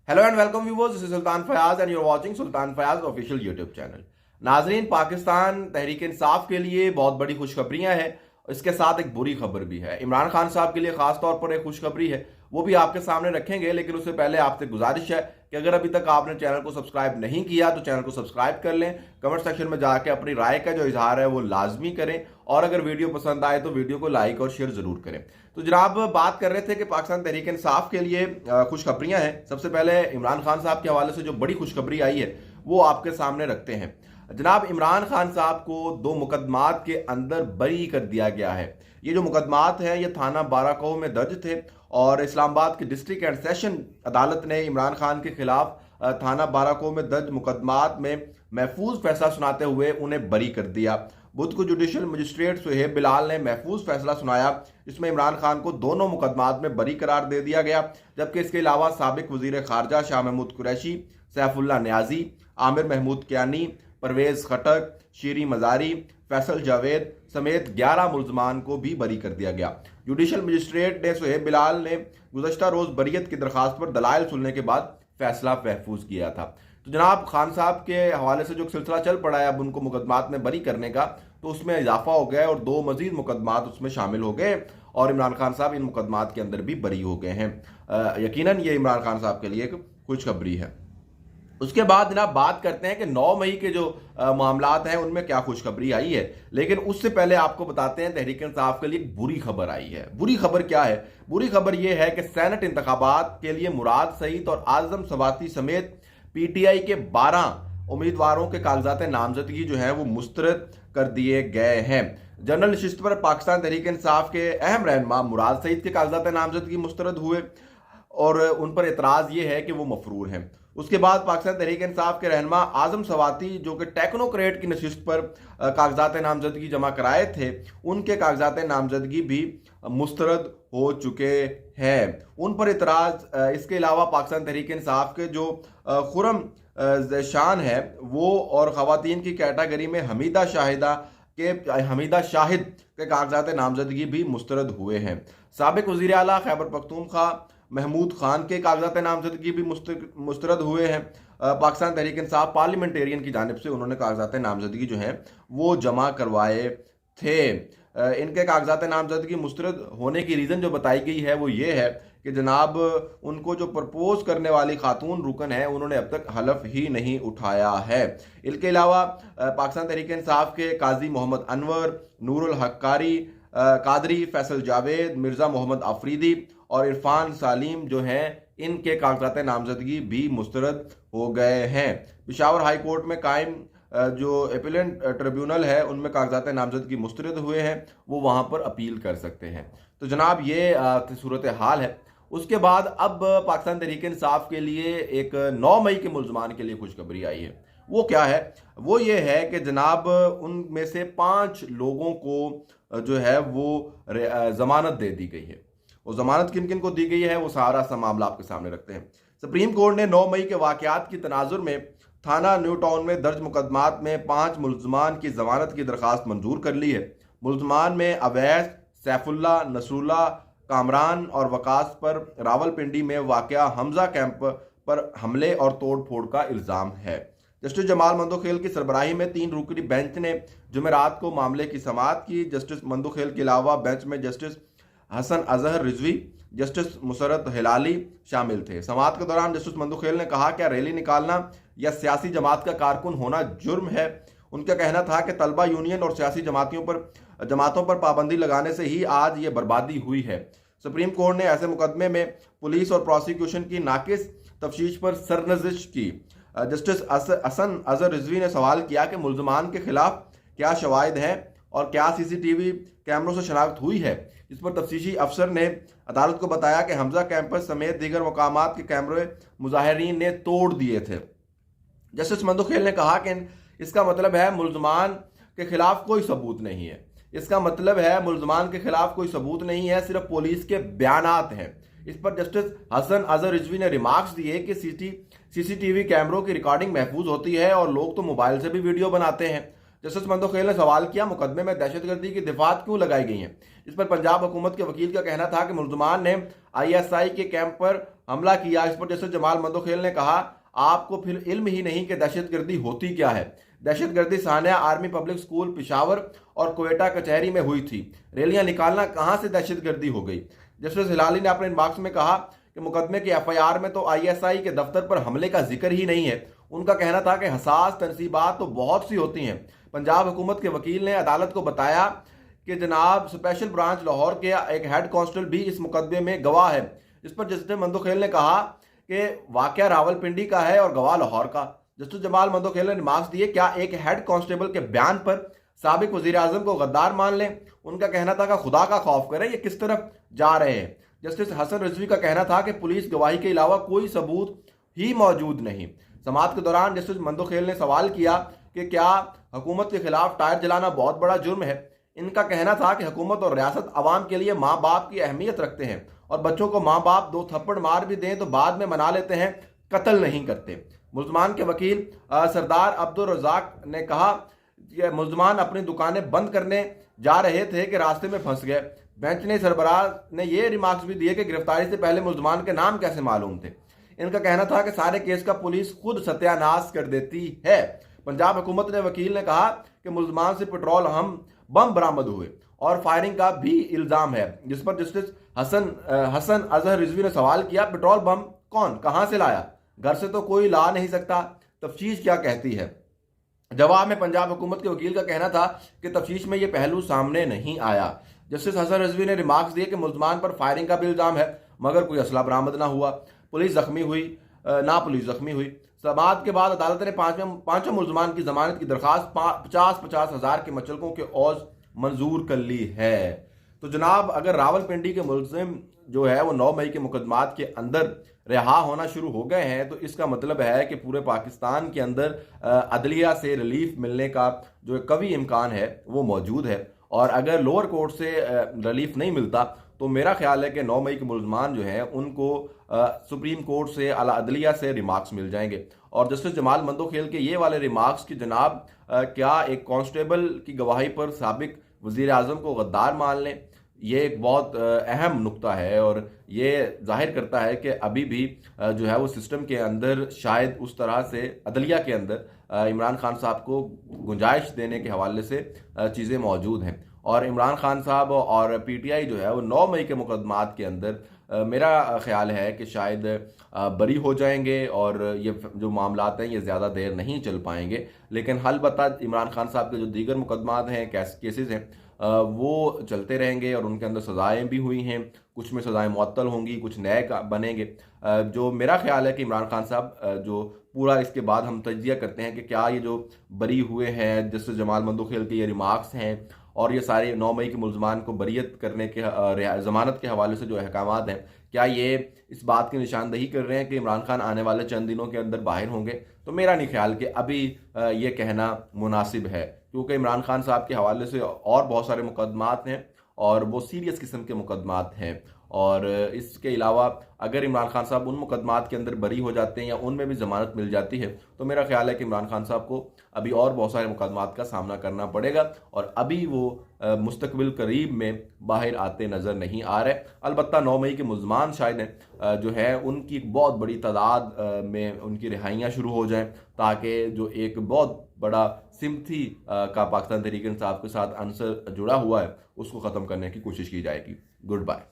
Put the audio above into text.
Hello and welcome viewers, this is Sultan Fayaz and you are watching Sultan Fayaz official YouTube channel. नाजरीन, पाकिस्तान तहरीक इंसाफ के लिए बहुत बड़ी खुशखबरियां हैं। इसके साथ एक बुरी खबर भी है। इमरान खान साहब के लिए खास तौर पर एक खुशखबरी है, वो भी आपके सामने रखेंगे। लेकिन उससे पहले आपसे गुजारिश है कि अगर अभी तक आपने चैनल को सब्सक्राइब नहीं किया तो चैनल को सब्सक्राइब कर लें। कमेंट सेक्शन में जाकर अपनी राय का जो इजहार है वो लाजमी करें, और अगर वीडियो पसंद आए तो वीडियो को लाइक और शेयर जरूर करें। तो जनाब, बात कर रहे थे कि पाकिस्तान तहरीक इंसाफ के लिए खुशखबरियां हैं। सबसे पहले इमरान खान साहब के हवाले से जो बड़ी खुशखबरी आई है वो आपके सामने रखते हैं। जनाब, इमरान खान साहब को 2 मुकदमात के अंदर बरी कर दिया गया है। ये जो मुकदमात हैं ये थाना बाराकोह में दर्ज थे, और इस्लामाबाद की डिस्ट्रिक्ट एंड सेशन अदालत ने इमरान खान के खिलाफ थाना बाराकोह में दर्ज मुकदमात में महफूज फैसला सुनाते हुए उन्हें बरी कर दिया। बुध को जुडिशल मजिस्ट्रेट सुहेब बिलाल ने महफूज फैसला सुनाया, जिसमें इमरान खान को दोनों मुकदमात में बरी करार दे दिया गया। जबकि इसके अलावा साबिक वजीर खारजा शाह महमूद कुरैशी, सैफुल्ला न्याजी, आमिर महमूद कियानी, परवेज खटक, शीरी मजारी, फैसल जावेद समेत 11 मुलजमान को भी बरी कर दिया गया। जुडिशल मजिस्ट्रेट ने सुहेब बिलाल ने गुज़श्ता रोज बरीयत की दरखास्त पर दलाइल सुनने के बाद फैसला महफूज किया था। तो जनाब, खान साहब के हवाले से जो सिलसिला चल पड़ा है अब उनको मुकदमात में बरी करने का, तो उसमें इजाफा हो गया और 2 मजीद मुकदमात उसमें शामिल हो गए, और इमरान खान साहब इन मुकदमात के अंदर भी बरी हो गए हैं। यकीनन ये इमरान खान साहब के लिए एक खुशखबरी है। उसके बाद जनाब बात करते हैं कि 9 मई के जो मामलात हैं उनमें क्या खुशखबरी आई है। लेकिन उससे पहले आपको बताते हैं तहरीक इंसाफ के लिए एक बुरी खबर आई है। बुरी खबर क्या है? बुरी खबर यह है कि सेनेट इंतखाबात के लिए मुराद सईद और आजम सवाती समेत पीटीआई के 12 उम्मीदवारों के कागजात नामजदगी जो है वो मुस्तरद कर दिए गए हैं। जनरल नशिस्त पर पाकिस्तान तहरीक इंसाफ के अहम रहनुमा मुराद सईद के कागजात नामजदगी मुस्तरद हुए, और उन पर एतराज ये है कि वो मफरूर हैं। उसके बाद पाकिस्तान तहरीक इंसाफ के रहनुमा आजम सवाती, जो कि टेक्नोक्रेट की नशिस्त पर कागजात नामजदगी जमा कराए थे, उनके कागजात नामजदगी भी मुस्तरद हो चुके हैं। उन पर एतराज। इसके अलावा पाकिस्तान तहरीक इंसाफ के जो खुरम शान है वो और खवातीन की कैटेगरी में हमीदा शाहिद के कागजात नामजदगी भी मुस्तरद हुए हैं। साबिक वजीर आला खैबर पख्तूनख्वा महमूद खान के कागजात नामजदगी भी मुस्तरद हुए हैं। पाकिस्तान तहरीक इंसाफ पार्लियामेंटेरियन की जानिब से उन्होंने कागजात नामजदगी जो हैं वो जमा करवाए थे। इनके कागजात नामजदगी मुस्तरद होने की रीज़न जो बताई गई है वो ये है कि जनाब उनको जो प्रपोज करने वाली खातून रुकन है उन्होंने अब तक हलफ ही नहीं उठाया है। इसके अलावा पाकिस्तान तहरीक इंसाफ के काजी मोहम्मद अनवर, नूरुल हक कादरी, फैसल जावेद, मिर्ज़ा मोहम्मद आफरीदी और इरफान सालीम जो हैं इनके कागजात नामजदगी भी मुस्तरद हो गए हैं। पेशावर हाई कोर्ट में कायम जो एपिलेंट ट्रिब्यूनल है उनमें कागजात नामजदगी मुस्तरद हुए हैं, वो वहाँ पर अपील कर सकते हैं। तो जनाब ये सूरत हाल है। उसके बाद अब पाकिस्तान तहरीक इंसाफ के लिए एक 9 मई के मुलजमान के लिए खुशखबरी आई है। वो क्या है? वो ये है कि जनाब उनमें से 5 लोगों को जो है वो जमानत दे दी गई है। वो जमानत किन किन को दी गई है वो सारा सा मामला आपके सामने रखते हैं। सुप्रीम कोर्ट ने 9 मई के वाकयात की तनाजुर में थाना न्यू टाउन में दर्ज मुकदमात में 5 मुलजमान की जमानत की दरखास्त मंजूर कर ली है। मुलजमान में अवैस, सैफुल्ला, नसरुल्ला, कामरान और वकास पर रावलपिंडी में वाकया हमजा कैंप पर हमले और तोड़ फोड़ का इल्ज़ाम है। जस्टिस जमाल मंदोखेल की सरबराही में 3 रुकनी बेंच ने जुमेरात को मामले की समाअत की। जस्टिस मंदोखेल के अलावा बेंच में जस्टिस हसन अजहर रिजवी, जस्टिस मुसरत हिलाली शामिल थे। समाअत के दौरान जस्टिस मंदोखेल ने कहा कि रैली निकालना या सियासी जमात का कारकुन होना जुर्म है। उनका कहना था कि तलबा यूनियन और सियासी जमातों पर पाबंदी लगाने से ही आज ये बर्बादी हुई है। सुप्रीम कोर्ट ने ऐसे मुकदमे में पुलिस और प्रोसिक्यूशन की नाकिस तफ्तीश पर सरनजिश की। जस्टिस हसन अजहर रिजवी ने सवाल किया कि मुलजमान के खिलाफ क्या शवाहिद हैं और क्या सीसीटीवी कैमरों से शनाख्त हुई है। इस पर तफ्तीशी अफसर ने अदालत को बताया कि हमजा कैंपस समेत दीगर मकामात के कैमरे मुजाहिरीन ने तोड़ दिए थे। जस्टिस मंदोखेल ने कहा कि इसका मतलब है मुलजमान के खिलाफ कोई सबूत नहीं है। इसका मतलब है मुलजमान के खिलाफ कोई सबूत नहीं है, सिर्फ पुलिस के बयानात हैं। इस पर जस्टिस हसन अजहर रिजवी ने रिमार्क्स दिए कि सीसीटीवी कैमरों की रिकॉर्डिंग महफूज होती है और लोग तो मोबाइल से भी वीडियो बनाते हैं। जस्टिस मंदोखेल ने सवाल किया, मुकदमे में दहशतगर्दी की दिफात क्यों लगाई गई हैं। इस पर पंजाब हुकूमत के वकील का कहना था कि मुल्जमान ने ISI के कैंप पर हमला किया। इस पर जस्टिस जमाल मंदोखेल ने कहा, आपको फिर इल्म ही नहीं कि दहशतगर्दी होती क्या है। दहशतगर्दी Sania army public school Peshawar और क्वेटा कचहरी में हुई थी। रैलियां निकालना कहां से दहशतगर्दी हो गई। जस्टिस हिलाली ने अपने इनबॉक्स में कहा कि मुकदमे के FIR में तो ISI के दफ्तर पर हमले का जिक्र ही नहीं है। उनका कहना था कि हसास तनसीबात तो बहुत सी होती हैं। पंजाब हुकूमत के वकील ने अदालत को बताया कि जनाब स्पेशल ब्रांच लाहौर के एक हेड कांस्टेबल भी इस मुकदमे में गवाह है। इस पर जस्टिस मंदोखेल ने कहा कि वाकया रावलपिंडी का है और गवाह लाहौर का। जस्टिस जमाल मंदोखेल ने मार्क्स दिए, क्या एक हेड कांस्टेबल के बयान पर साबिक वजीर आजम को गद्दार मान लें। उनका कहना था कि खुदा का खौफ करें, ये किस तरफ जा रहे हैं। जस्टिस हसन रिजवी का कहना था कि पुलिस गवाही के अलावा कोई सबूत ही मौजूद नहीं। समाअत के दौरान जस्टिस मंदोखेल ने सवाल किया कि क्या हुकूमत के खिलाफ टायर जलाना बहुत बड़ा जुर्म है। इनका कहना था कि हुकूमत और रियासत आवाम के लिए माँ बाप की अहमियत रखते हैं और बच्चों को माँ बाप 2 थप्पड़ मार भी दें तो बाद में मना लेते हैं, कत्ल नहीं करते। मुल्जमान के वकील सरदार अब्दुल रज़ाक ने कहा कि मुल्जमान अपनी दुकानें बंद करने जा रहे थे कि रास्ते में फंस गए। बेंच ने सरबराह ने यह रिमार्क्स भी दिए कि गिरफ्तारी से पहले मुल्जमान के नाम कैसे मालूम थे। इनका कहना था कि सारे केस का पुलिस खुद सत्यानाश कर देती है। पंजाब हुकूमत ने वकील ने कहा कि मुल्जमान से पेट्रोल हम बम बरामद हुए और फायरिंग का भी इल्जाम है। जिस पर जस्टिस हसन अजहर रिजवी ने सवाल किया, पेट्रोल बम कौन कहां से लाया, घर से तो कोई ला नहीं सकता, तफ्तीश क्या कहती है। जवाब में पंजाब हुकूमत के वकील का कहना था कि तफ्तीश में यह पहलू सामने नहीं आया। जस्टिस हसन रिजवी ने रिमार्क्स दिए कि मुल्जमान पर फायरिंग का भी इल्जाम है मगर कोई असला बरामद ना हुआ, पुलिस जख्मी हुई। समाअत के बाद अदालत ने पांचों मुल्जमान की जमानत की दरखास्त 50-50 हज़ार के मचलकों के औज मंजूर कर ली है। तो जनाब, अगर रावलपिंडी के मुल्जिम जो है वो 9 मई के मुकदमात के अंदर रिहा होना शुरू हो गए हैं तो इसका मतलब है कि पूरे पाकिस्तान के अंदर अदलिया से रिलीफ मिलने का जो कवी इम्कान है वो मौजूद है। और अगर लोअर कोर्ट से रिलीफ नहीं मिलता तो मेरा ख्याल है कि 9 मई के मुल्जमान जो हैं उनको सुप्रीम कोर्ट से आला अदलिया से रिमार्क्स मिल जाएंगे। और जस्टिस जमाल मंदोखेल के ये वाले रिमार्क्स कि जनाब क्या एक कांस्टेबल की गवाही पर साबिक वजीर आजम को गद्दार मान लें, ये एक बहुत अहम नुक्ता है और ये जाहिर करता है कि अभी भी जो है वो सिस्टम के अंदर शायद उस तरह से अदलिया के अंदर इमरान खान साहब को गुंजाइश देने के हवाले से चीज़ें मौजूद हैं। और इमरान खान साहब और PTI जो है वो 9 मई के मुकदमात के अंदर मेरा ख्याल है कि शायद बरी हो जाएंगे और ये जो मामलात हैं ये ज़्यादा देर नहीं चल पाएंगे। लेकिन अलबत्ता इमरान खान साहब के जो दीगर मुकदमात हैं, केसेस हैं, वो चलते रहेंगे और उनके अंदर सज़ाएँ भी हुई हैं। कुछ में सज़ाएँ मुअत्तल होंगी, कुछ नए बनेंगे। जो मेरा ख्याल है कि इमरान खान साहब जो पूरा इसके बाद हम तजिया करते हैं कि क्या ये जो बरी हुए हैं जस्टिस जमाल मंदोखेल के ये रिमार्क्स हैं और ये सारे 9 मई के मुल्जमान को बरीयत करने के ज़मानत के हवाले से जो अहकामात हैं, क्या ये इस बात की निशानदही कर रहे हैं कि इमरान खान आने वाले चंद दिनों के अंदर बाहर होंगे। तो मेरा नहीं ख्याल कि अभी ये कहना मुनासिब है, क्योंकि इमरान खान साहब के हवाले से और बहुत सारे मुकदमात हैं और वो सीरियस किस्म के मुकदमात हैं। और इसके अलावा अगर इमरान खान साहब उन मुकदमात के अंदर बरी हो जाते हैं या उनमें भी ज़मानत मिल जाती है तो मेरा ख्याल है कि इमरान खान साहब को अभी और बहुत सारे मुकदमात का सामना करना पड़ेगा और अभी वो मुस्तकबिल करीब में बाहर आते नज़र नहीं आ रहे। अलबत्ता 9 मई के मुल्जमान शायद जो है उनकी बहुत बड़ी तादाद में उनकी रिहाइयाँ शुरू हो जाएँ ताकि जो एक बहुत बड़ा सिम्पथी का पाकिस्तान तहरीक इंसाफ के साथ अंसर जुड़ा हुआ है उसको ख़त्म करने की कोशिश की जाएगी। Good bye.